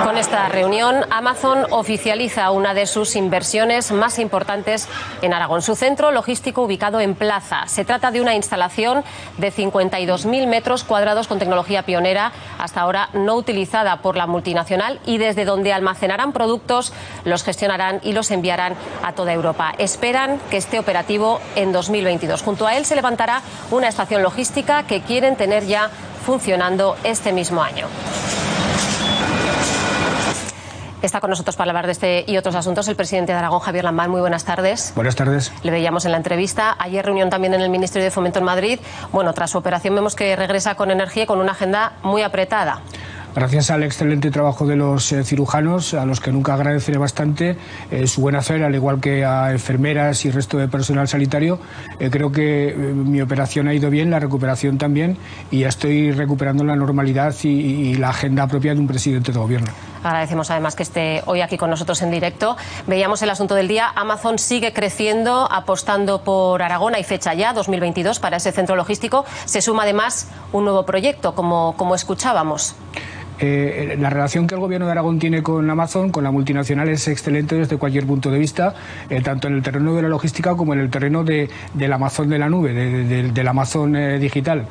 Con esta reunión, Amazon oficializa una de sus inversiones más importantes en Aragón, su centro logístico ubicado en Plaza. Se trata de una instalación de 52.000 metros cuadrados con tecnología pionera, hasta ahora no utilizada por la multinacional, y desde donde almacenarán productos, los gestionarán y los enviarán a toda Europa. Esperan que esté operativo en 2022. Junto a él se levantará una estación logística que quieren tener ya funcionando este mismo año. Está con nosotros para hablar de este y otros asuntos el presidente de Aragón, Javier Lambán. Muy buenas tardes. Buenas tardes. Le veíamos en la entrevista. Ayer reunión también en el Ministerio de Fomento en Madrid. Bueno, tras su operación vemos que regresa con energía y con una agenda muy apretada. Gracias al excelente trabajo de los cirujanos, a los que nunca agradeceré bastante su buen hacer, al igual que a enfermeras y resto de personal sanitario, creo que mi operación ha ido bien, la recuperación también, y ya estoy recuperando la normalidad y la agenda propia de un presidente de gobierno. Agradecemos además que esté hoy aquí con nosotros en directo. Veíamos el asunto del día. Amazon sigue creciendo, apostando por Aragón. Hay fecha ya, 2022, para ese centro logístico. Se suma además un nuevo proyecto, como escuchábamos. La relación que el Gobierno de Aragón tiene con Amazon, con la multinacional, es excelente desde cualquier punto de vista, tanto en el terreno de la logística como en el terreno del Amazon de la nube, del Amazon digital,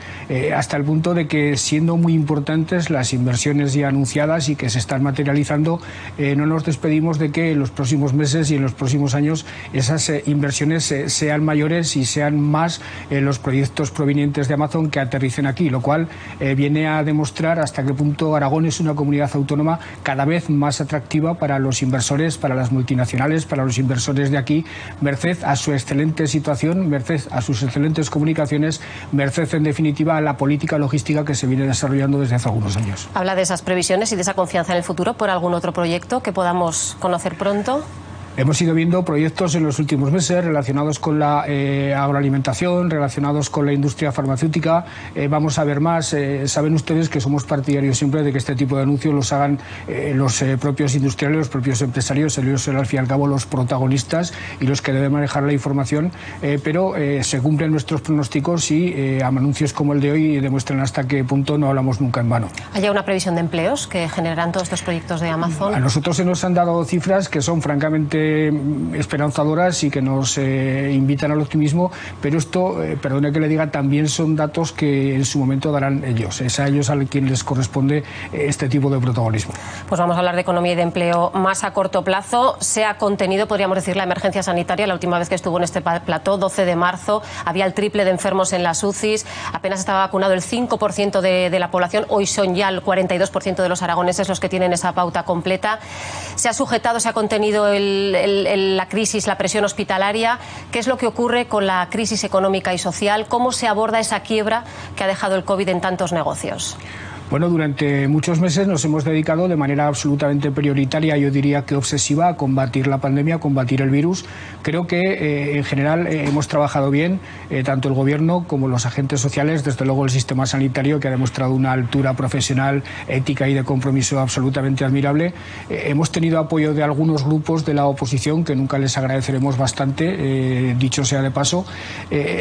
hasta el punto de que, siendo muy importantes las inversiones ya anunciadas y que se están materializando, no nos despedimos de que en los próximos meses y en los próximos años esas inversiones sean mayores y sean más los proyectos provenientes de Amazon que aterricen aquí, lo cual viene a demostrar hasta qué punto Aragón es una comunidad autónoma cada vez más atractiva para los inversores, para las multinacionales, para los inversores de aquí, merced a su excelente situación, merced a sus excelentes comunicaciones, merced en definitiva a la política logística que se viene desarrollando desde hace algunos años. Habla de esas previsiones y de esa confianza en el futuro por algún otro proyecto que podamos conocer pronto. Hemos ido viendo proyectos en los últimos meses relacionados con la agroalimentación, relacionados con la industria farmacéutica. Vamos a ver más. Saben ustedes que somos partidarios siempre de que este tipo de anuncios los hagan los propios industriales, los propios empresarios. Ellos son al fin y al cabo los protagonistas y los que deben manejar la información. Pero se cumplen nuestros pronósticos y anuncios como el de hoy demuestran hasta qué punto no hablamos nunca en vano. ¿Hay una previsión de empleos que generarán todos estos proyectos de Amazon? A nosotros se nos han dado cifras que son francamente esperanzadoras y que nos invitan al optimismo, pero esto, perdone que le diga, también son datos que en su momento darán ellos. Es a ellos a quien les corresponde este tipo de protagonismo. Pues vamos a hablar de economía y de empleo más a corto plazo. Se ha contenido, podríamos decir, la emergencia sanitaria. La última vez que estuvo en este plató, 12 de marzo, había el triple de enfermos en las UCIs, apenas estaba vacunado el 5% de la población. Hoy son ya el 42% de los aragoneses los que tienen esa pauta completa. Se ha sujetado, se ha contenido la crisis, la presión hospitalaria. ¿Qué es lo que ocurre con la crisis económica y social? ¿Cómo se aborda esa quiebra que ha dejado el COVID en tantos negocios? Bueno, durante muchos meses nos hemos dedicado de manera absolutamente prioritaria, yo diría que obsesiva, a combatir la pandemia, a combatir el virus. Creo que en general hemos trabajado bien, tanto el Gobierno como los agentes sociales, desde luego el sistema sanitario, que ha demostrado una altura profesional, ética y de compromiso absolutamente admirable. Hemos tenido apoyo de algunos grupos de la oposición, que nunca les agradeceremos bastante, dicho sea de paso.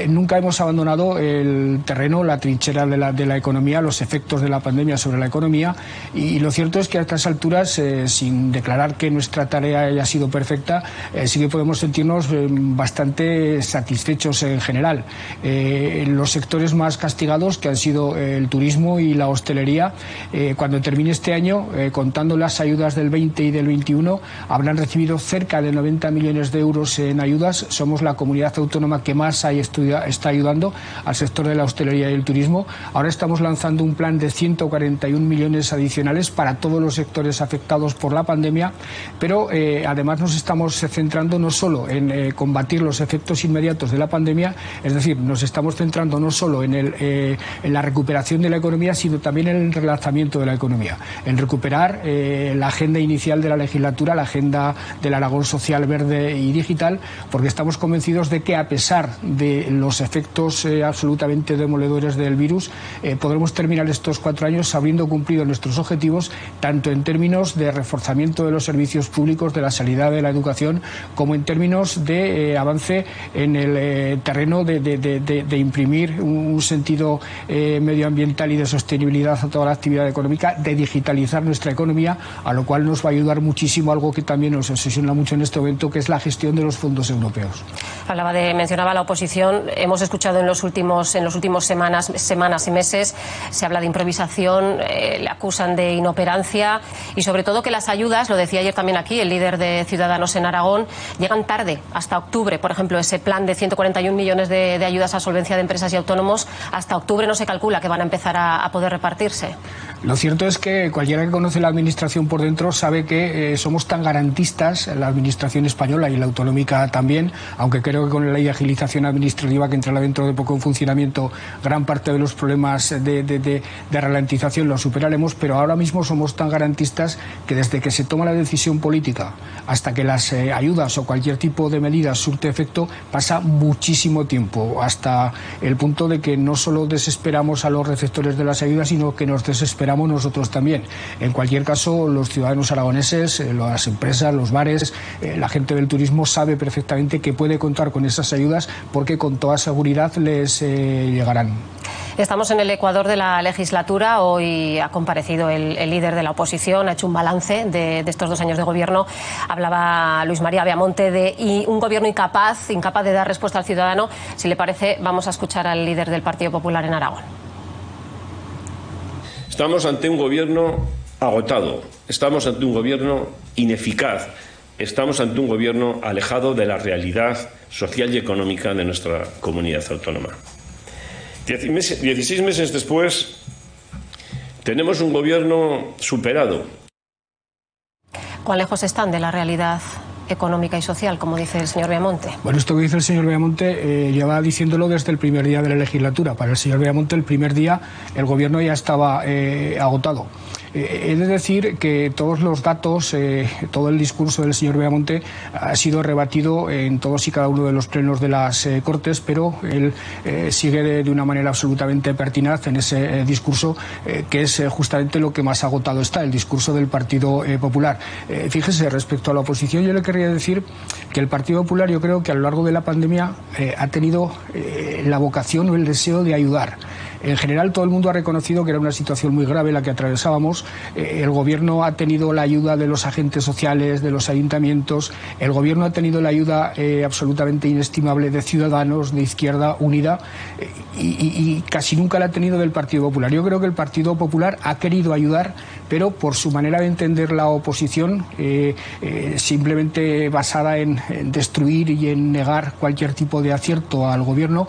Nunca hemos abandonado el terreno, la trinchera de la economía, los efectos de la pandemia sobre la economía, y lo cierto es que a estas alturas, sin declarar que nuestra tarea haya sido perfecta, sí que podemos sentirnos bastante satisfechos en general. Los sectores más castigados, que han sido el turismo y la hostelería, cuando termine este año, contando las ayudas del 20 y del 21, habrán recibido cerca de 90 millones de euros en ayudas. Somos la comunidad autónoma que más está ayudando al sector de la hostelería y el turismo. Ahora estamos lanzando un plan de 141 millones adicionales para todos los sectores afectados por la pandemia, pero además nos estamos centrando no solo en combatir los efectos inmediatos de la pandemia, es decir, nos estamos centrando no solo en la recuperación de la economía, sino también en el relanzamiento de la economía, en recuperar la agenda inicial de la legislatura, la agenda del Aragón social, verde y digital, porque estamos convencidos de que, a pesar de los efectos absolutamente demoledores del virus, podremos terminar estos 4 años años habiendo cumplido nuestros objetivos, tanto en términos de reforzamiento de los servicios públicos, de la sanidad, de la educación, como en términos de avance en el terreno de imprimir un sentido medioambiental y de sostenibilidad a toda la actividad económica, de digitalizar nuestra economía, a lo cual nos va a ayudar muchísimo algo que también nos obsesiona mucho en este momento, que es la gestión de los fondos europeos. Mencionaba la oposición. Hemos escuchado en los últimos semanas y meses, se habla de improvisación, le acusan de inoperancia y sobre todo que las ayudas, lo decía ayer también aquí el líder de Ciudadanos en Aragón, llegan tarde, hasta octubre. Por ejemplo, ese plan de 141 millones de ayudas a solvencia de empresas y autónomos, hasta octubre no se calcula que van a empezar a poder repartirse. Lo cierto es que cualquiera que conoce la administración por dentro sabe que somos tan garantistas, la administración española y la autonómica también, aunque creo que con la ley de agilización administrativa que entrará dentro de poco en funcionamiento, gran parte de los problemas de ralentización los superaremos, pero ahora mismo somos tan garantistas que desde que se toma la decisión política hasta que las ayudas o cualquier tipo de medidas surte efecto pasa muchísimo tiempo, hasta el punto de que no solo desesperamos a los receptores de las ayudas, sino que nos desesperamos nosotros también. En cualquier caso, los ciudadanos aragoneses, las empresas, los bares, la gente del turismo sabe perfectamente que puede contar con esas ayudas porque con toda seguridad les llegarán. Estamos en el Ecuador de la legislatura. Hoy ha comparecido el líder de la oposición, ha hecho un balance de estos 2 años de gobierno. Hablaba Luis María Viamonte de un gobierno incapaz de dar respuesta al ciudadano. Si le parece, vamos a escuchar al líder del Partido Popular en Aragón. Estamos ante un gobierno agotado, estamos ante un gobierno ineficaz, estamos ante un gobierno alejado de la realidad social y económica de nuestra comunidad autónoma. 16 meses después, tenemos un gobierno superado. ¿Cuán lejos están de la realidad económica y social, como dice el señor Viamonte? Bueno, esto que dice el señor Viamonte lleva diciéndolo desde el primer día de la legislatura. Para el señor Viamonte, el primer día el gobierno ya estaba agotado. He de decir que todos los datos, todo el discurso del señor Viamonte ha sido rebatido en todos y cada uno de los plenos de las Cortes, pero él sigue de una manera absolutamente pertinaz en ese discurso, que es justamente lo que más agotado está, el discurso del Partido Popular. Fíjese, respecto a la oposición, yo le querría decir que el Partido Popular, yo creo que a lo largo de la pandemia ha tenido la vocación o el deseo de ayudar. En general, todo el mundo ha reconocido que era una situación muy grave la que atravesábamos. El Gobierno ha tenido la ayuda de los agentes sociales, de los ayuntamientos. El Gobierno ha tenido la ayuda absolutamente inestimable de Ciudadanos, de Izquierda Unida, y casi nunca la ha tenido del Partido Popular. Yo creo que el Partido Popular ha querido ayudar, pero por su manera de entender la oposición, simplemente basada en destruir y en negar cualquier tipo de acierto al Gobierno,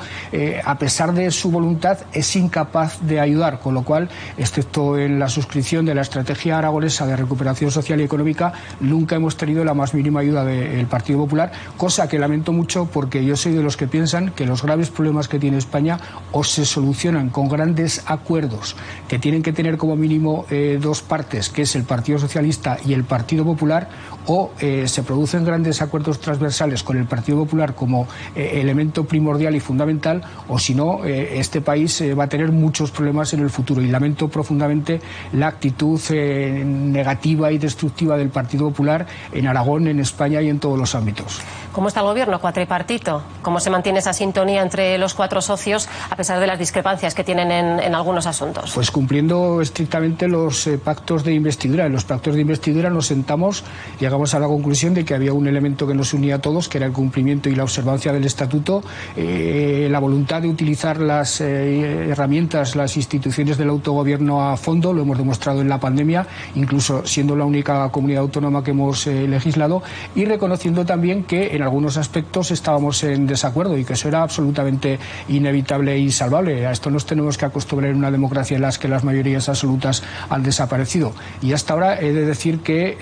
a pesar de su voluntad, es incapaz de ayudar, con lo cual, excepto en la suscripción de la estrategia aragonesa de recuperación social y económica, nunca hemos tenido la más mínima ayuda del Partido Popular, cosa que lamento mucho porque yo soy de los que piensan que los graves problemas que tiene España o se solucionan con grandes acuerdos que tienen que tener como mínimo 2 partes, que es el Partido Socialista y el Partido Popular, o se producen grandes acuerdos transversales con el Partido Popular como elemento primordial y fundamental, o si no, este país va a tener muchos problemas en el futuro, y lamento profundamente la actitud negativa y destructiva del Partido Popular en Aragón, en España y en todos los ámbitos. ¿Cómo está el gobierno cuatripartito? ¿Cómo se mantiene esa sintonía entre los 4 socios a pesar de las discrepancias que tienen en algunos asuntos? Pues cumpliendo estrictamente los pactos de investidura. En los pactos de investidura nos sentamos, llegamos a la conclusión de que había un elemento que nos unía a todos, que era el cumplimiento y la observancia del estatuto, la voluntad de utilizar las herramientas, las instituciones del autogobierno a fondo, lo hemos demostrado en la pandemia, incluso siendo la única comunidad autónoma que hemos legislado, y reconociendo también que en algunos aspectos estábamos en desacuerdo y que eso era absolutamente inevitable e insalvable. A esto nos tenemos que acostumbrar en una democracia en las que las mayorías absolutas han desaparecido. Y hasta ahora he de decir que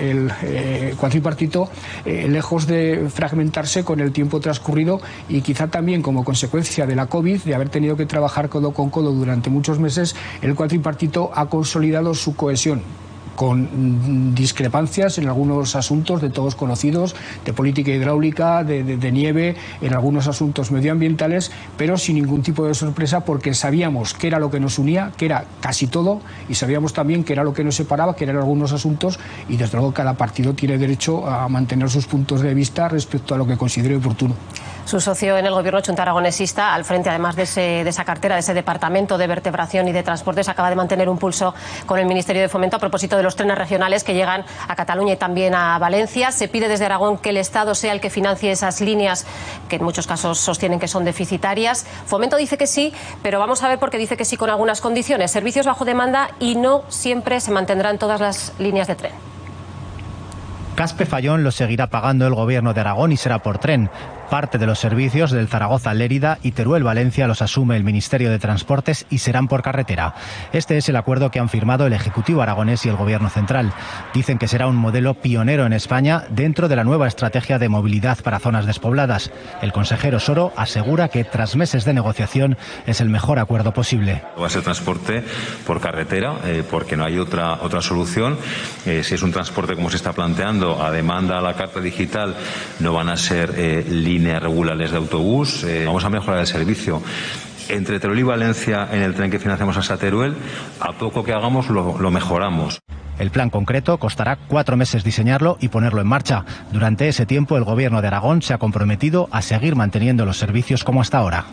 el cuatripartito, lejos de fragmentarse con el tiempo transcurrido y quizá también como consecuencia de la COVID, de haber tenido que trabajar codo con codo durante muchos meses, el cuatripartito ha consolidado su cohesión. con discrepancias en algunos asuntos de todos conocidos, de política hidráulica, de nieve, en algunos asuntos medioambientales, pero sin ningún tipo de sorpresa, porque sabíamos qué era lo que nos unía, que era casi todo, y sabíamos también qué era lo que nos separaba, que eran algunos asuntos, y desde luego cada partido tiene derecho a mantener sus puntos de vista respecto a lo que considere oportuno. Su socio en el gobierno, Chunta Aragonesista, al frente además de esa cartera, de ese departamento de vertebración y de transportes, acaba de mantener un pulso con el Ministerio de Fomento a propósito de los trenes regionales que llegan a Cataluña y también a Valencia. Se pide desde Aragón que el Estado sea el que financie esas líneas que en muchos casos sostienen que son deficitarias. Fomento dice que sí, pero vamos a ver por qué dice que sí con algunas condiciones. Servicios bajo demanda y no siempre se mantendrán todas las líneas de tren. Caspe-Fallón lo seguirá pagando el gobierno de Aragón y será por tren. Parte de los servicios del Zaragoza-Lérida y Teruel-Valencia los asume el Ministerio de Transportes y serán por carretera. Este es el acuerdo que han firmado el Ejecutivo aragonés y el Gobierno central. Dicen que será un modelo pionero en España dentro de la nueva estrategia de movilidad para zonas despobladas. El consejero Soro asegura que tras meses de negociación es el mejor acuerdo posible. Va a ser transporte por carretera porque no hay otra solución. Si es un transporte como se está planteando a demanda a la carta digital, no van a ser líneas regulares de autobús. Vamos a mejorar el servicio entre Teruel y Valencia en el tren que financiamos hasta Teruel. A poco que hagamos lo mejoramos. El plan concreto costará 4 meses diseñarlo y ponerlo en marcha. Durante ese tiempo el Gobierno de Aragón se ha comprometido a seguir manteniendo los servicios como hasta ahora.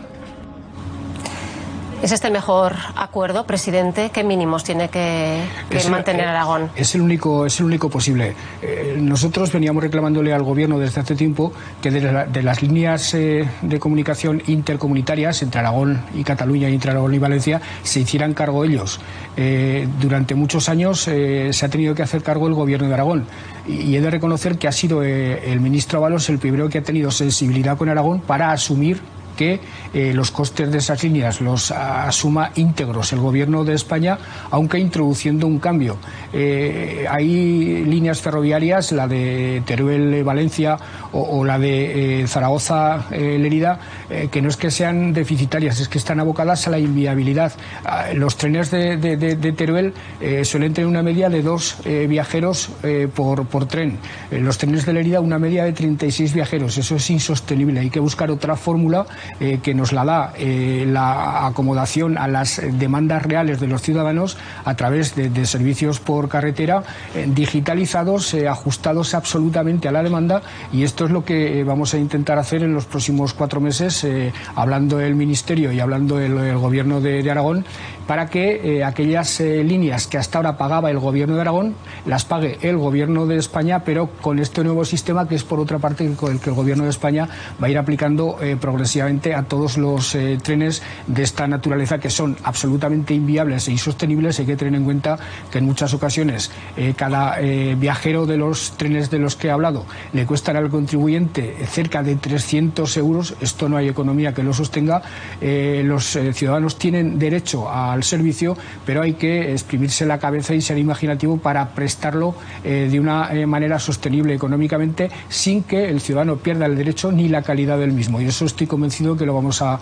¿Es este el mejor acuerdo, presidente? ¿Qué mínimos tiene que mantener Aragón? Es el único posible. Nosotros veníamos reclamándole al gobierno desde hace tiempo que de las líneas de comunicación intercomunitarias entre Aragón y Cataluña y entre Aragón y Valencia se hicieran cargo ellos. Durante muchos años se ha tenido que hacer cargo el gobierno de Aragón y he de reconocer que ha sido el ministro Ábalos el primero que ha tenido sensibilidad con Aragón para asumir que los costes de esas líneas los asuma íntegros el Gobierno de España, aunque introduciendo un cambio. Hay líneas ferroviarias, la de Teruel-Valencia o la de Zaragoza-Lérida, que no es que sean deficitarias, es que están abocadas a la inviabilidad. Los trenes de Teruel suelen tener una media de 2 viajeros por tren. Los trenes de Lérida una media de 36 viajeros. Eso es insostenible. Hay que buscar otra fórmula que nos la da la acomodación a las demandas reales de los ciudadanos a través de servicios por carretera digitalizados, ajustados absolutamente a la demanda, y esto es lo que vamos a intentar hacer en los próximos 4 meses, hablando el Ministerio y hablando el Gobierno de Aragón, para que aquellas líneas que hasta ahora pagaba el Gobierno de Aragón las pague el Gobierno de España, pero con este nuevo sistema que es por otra parte con el que el Gobierno de España va a ir aplicando progresivamente a todos los trenes de esta naturaleza que son absolutamente inviables e insostenibles. Hay que tener en cuenta que en muchas ocasiones cada viajero de los trenes de los que he hablado le cuestan al contribuyente cerca de 300 euros. Esto no hay economía que lo sostenga. Los ciudadanos tienen derecho al servicio, pero hay que exprimirse la cabeza y ser imaginativo para prestarlo de una manera sostenible económicamente sin que el ciudadano pierda el derecho ni la calidad del mismo. Y eso estoy convencido que lo vamos a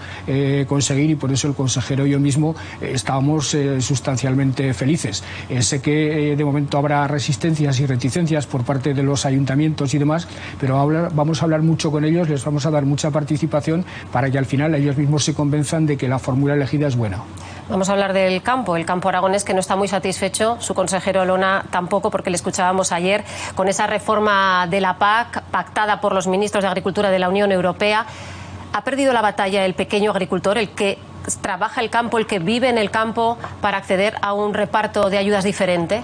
conseguir, y por eso el consejero y yo mismo estábamos sustancialmente felices. Sé que de momento habrá resistencias y reticencias por parte de los ayuntamientos y demás, pero vamos a hablar mucho con ellos, les vamos a dar mucha participación para que al final ellos mismos se convenzan de que la fórmula elegida es buena. Vamos a hablar del campo, el campo aragonés, que no está muy satisfecho, su consejero Olona tampoco, porque le escuchábamos ayer con esa reforma de la PAC pactada por los ministros de Agricultura de la Unión Europea. ¿Ha perdido la batalla el pequeño agricultor, el que trabaja el campo, el que vive en el campo, para acceder a un reparto de ayudas diferente?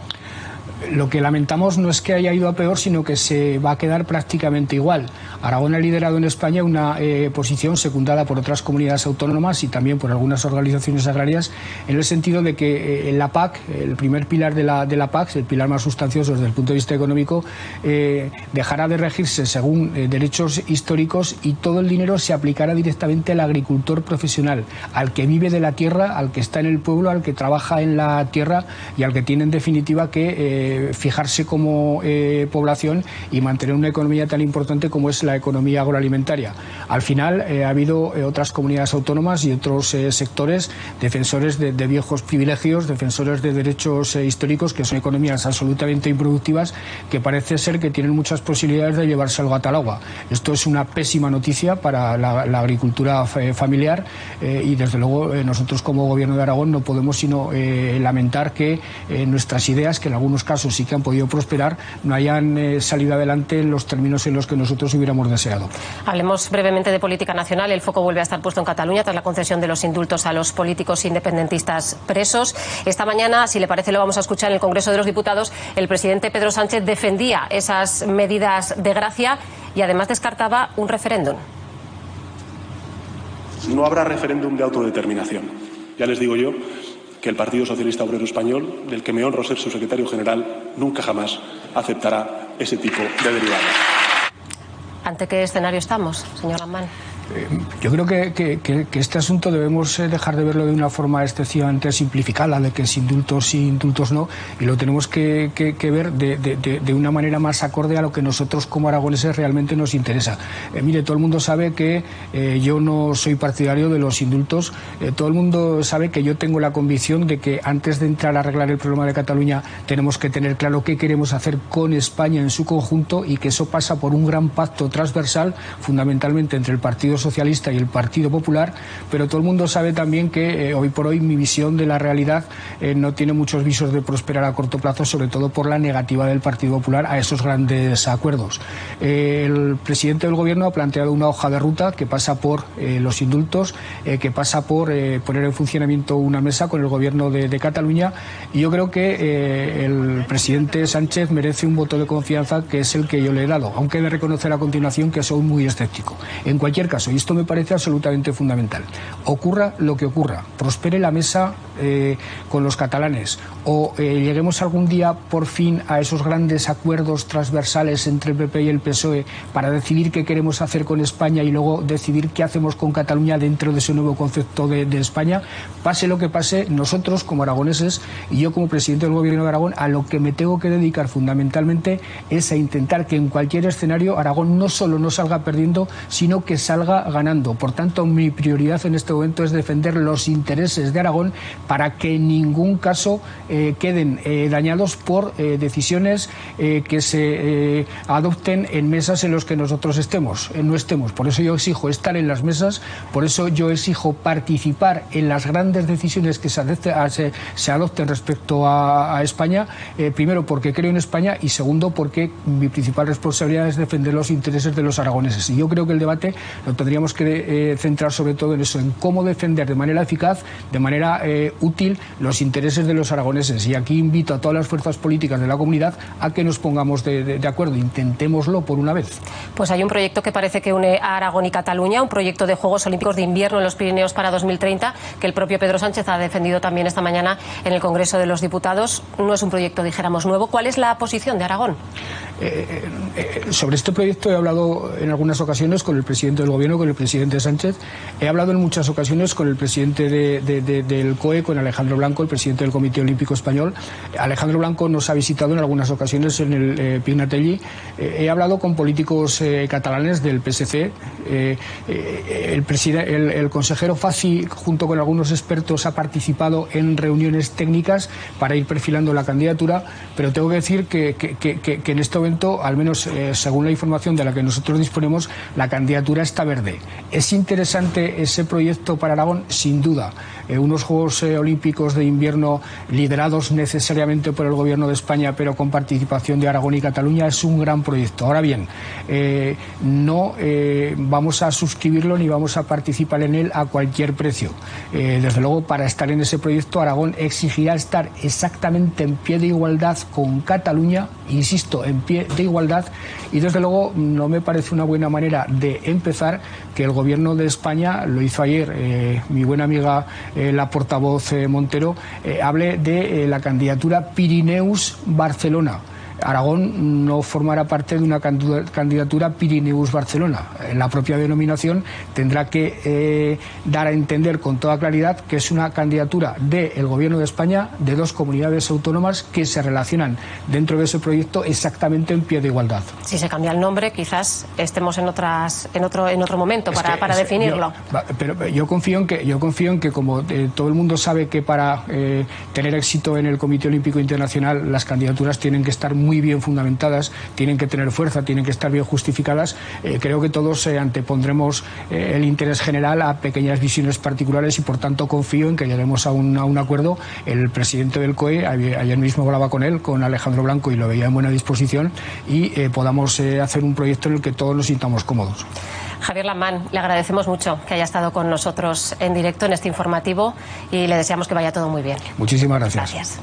Lo que lamentamos no es que haya ido a peor, sino que se va a quedar prácticamente igual. Aragón ha liderado en España una posición secundada por otras comunidades autónomas y también por algunas organizaciones agrarias, en el sentido de que la PAC, el primer pilar de la PAC, el pilar más sustancioso desde el punto de vista económico, dejará de regirse según derechos históricos y todo el dinero se aplicará directamente al agricultor profesional, al que vive de la tierra, al que está en el pueblo, al que trabaja en la tierra y al que tiene en definitiva que fijarse como población y mantener una economía tan importante como es la economía agroalimentaria. Al final ha habido otras comunidades autónomas y otros sectores defensores de viejos privilegios, defensores de derechos históricos, que son economías absolutamente improductivas, que parece ser que tienen muchas posibilidades de llevarse al gato al agua. Esto es una pésima noticia para la agricultura familiar y desde luego nosotros como Gobierno de Aragón no podemos sino lamentar que nuestras ideas, que en algunos casos sí que han podido prosperar, no hayan salido adelante en los términos en los que nosotros hubiéramos deseado. Hablemos brevemente de política nacional. El foco vuelve a estar puesto en Cataluña tras la concesión de los indultos a los políticos independentistas presos. Esta mañana, si le parece, lo vamos a escuchar en el Congreso de los Diputados. El presidente Pedro Sánchez defendía esas medidas de gracia y además descartaba un referéndum. No habrá referéndum de autodeterminación. Ya les digo yo que el Partido Socialista Obrero Español, del que me honro ser su secretario general, nunca jamás aceptará ese tipo de derivadas. ¿Ante qué escenario estamos, señor Lamán? Yo creo que este asunto debemos dejar de verlo de una forma excesivamente simplificada, de que es indultos sí, indultos no, y lo tenemos que ver de una manera más acorde a lo que nosotros como aragoneses realmente nos interesa. Mire, todo el mundo sabe que yo no soy partidario de los indultos, todo el mundo sabe que yo tengo la convicción de que antes de entrar a arreglar el problema de Cataluña tenemos que tener claro qué queremos hacer con España en su conjunto y que eso pasa por un gran pacto transversal, fundamentalmente entre el Partido Socialista y el Partido Popular, pero todo el mundo sabe también que hoy por hoy mi visión de la realidad no tiene muchos visos de prosperar a corto plazo, sobre todo por la negativa del Partido Popular a esos grandes acuerdos. El presidente del Gobierno ha planteado una hoja de ruta que pasa por los indultos, que pasa por poner en funcionamiento una mesa con el Gobierno de Cataluña, y yo creo que el presidente Sánchez merece un voto de confianza que es el que yo le he dado, aunque he de reconocer a continuación que soy muy escéptico. En cualquier caso, y esto me parece absolutamente fundamental, ocurra lo que ocurra, prospere la mesa con los catalanes o lleguemos algún día por fin a esos grandes acuerdos transversales entre el PP y el PSOE para decidir qué queremos hacer con España y luego decidir qué hacemos con Cataluña dentro de ese nuevo concepto de España, pase lo que pase, nosotros como aragoneses y yo como presidente del Gobierno de Aragón, a lo que me tengo que dedicar fundamentalmente es a intentar que en cualquier escenario Aragón no solo no salga perdiendo, sino que salga ganando. Por tanto, mi prioridad en este momento es defender los intereses de Aragón para que en ningún caso queden dañados por decisiones que se adopten en mesas en las que nosotros no estemos. Por eso yo exijo estar en las mesas, por eso yo exijo participar en las grandes decisiones que se adopten respecto a España, primero porque creo en España y segundo porque mi principal responsabilidad es defender los intereses de los aragoneses. Y yo creo que el debate lo tendríamos que centrar sobre todo en eso, en cómo defender de manera eficaz, de manera útil, los intereses de los aragoneses. Y aquí invito a todas las fuerzas políticas de la comunidad a que nos pongamos de acuerdo. Intentémoslo por una vez. Pues hay un proyecto que parece que une a Aragón y Cataluña, un proyecto de Juegos Olímpicos de Invierno en los Pirineos para 2030, que el propio Pedro Sánchez ha defendido también esta mañana en el Congreso de los Diputados. No es un proyecto, dijéramos, nuevo. ¿Cuál es la posición de Aragón? Sobre este proyecto he hablado en algunas ocasiones con el presidente del Gobierno, con el presidente Sánchez. He hablado en muchas ocasiones con el presidente del COE, con Alejandro Blanco, el presidente del Comité Olímpico Español. Alejandro Blanco nos ha visitado en algunas ocasiones en el Pignatelli. He hablado con políticos catalanes del PSC. El consejero Faci, junto con algunos expertos, ha participado en reuniones técnicas para ir perfilando la candidatura, pero tengo que decir que en este momento, al menos según la información de la que nosotros disponemos, la candidatura está verde. ¿Es interesante ese proyecto para Aragón? Sin duda. Unos Juegos Olímpicos de Invierno liderados necesariamente por el Gobierno de España, pero con participación de Aragón y Cataluña, es un gran proyecto. Ahora bien, no vamos a suscribirlo ni vamos a participar en él a cualquier precio. Desde luego, para estar en ese proyecto, Aragón exigirá estar exactamente en pie de igualdad con Cataluña, insisto, en pie de igualdad, y desde luego no me parece una buena manera de empezar que el Gobierno de España, lo hizo ayer mi buena amiga la portavoz Montero, hable de la candidatura Pirineus-Barcelona. Aragón no formará parte de una candidatura Pirineus-Barcelona. En la propia denominación tendrá que dar a entender con toda claridad que es una candidatura del Gobierno de España, de dos comunidades autónomas que se relacionan dentro de ese proyecto exactamente en pie de igualdad. Si se cambia el nombre, quizás estemos en otro momento para definirlo. Pero yo confío en que como todo el mundo sabe que para tener éxito en el Comité Olímpico Internacional las candidaturas tienen que estar muy bien fundamentadas, tienen que tener fuerza, tienen que estar bien justificadas, creo que todos antepondremos el interés general a pequeñas visiones particulares y por tanto confío en que lleguemos a un acuerdo. El presidente del COE, ayer mismo hablaba con él, con Alejandro Blanco, y lo veía en buena disposición, y podamos hacer un proyecto en el que todos nos sintamos cómodos. Javier Lamán, le agradecemos mucho que haya estado con nosotros en directo en este informativo y le deseamos que vaya todo muy bien. Muchísimas gracias. Gracias.